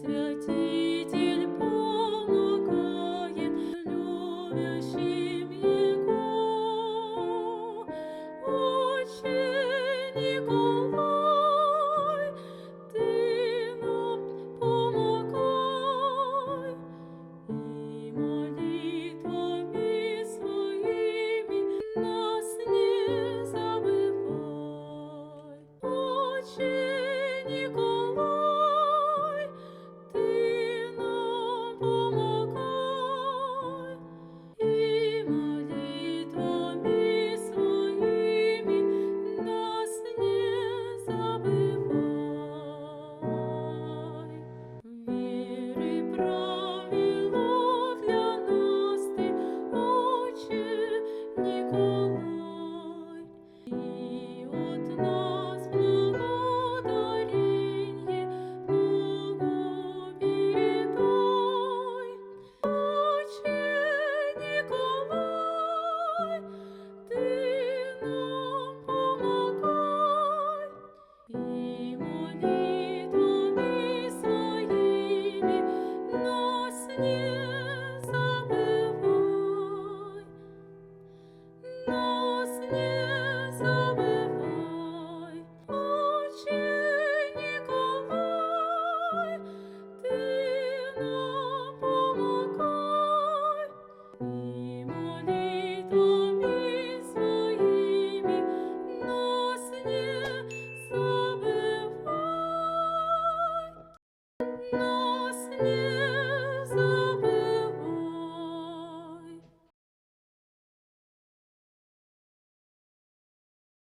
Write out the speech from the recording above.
Святитель помогает любящим Его. Отче Николай, Ты нам помогай, и молитвами своими нас не забывай. Отче Николай, Ты нам помогай, и молитвами своими нас не забывай. Веры правило для нас Ты, Отче Николай, и от нас благодаренье Богу передай. Отче Николай, Ты нам помогай, и молитвами своими нас не забывай. Нас не забывай. Отче Николай, Ты нам помогай, и молитвами своими нас не забывай. Нас не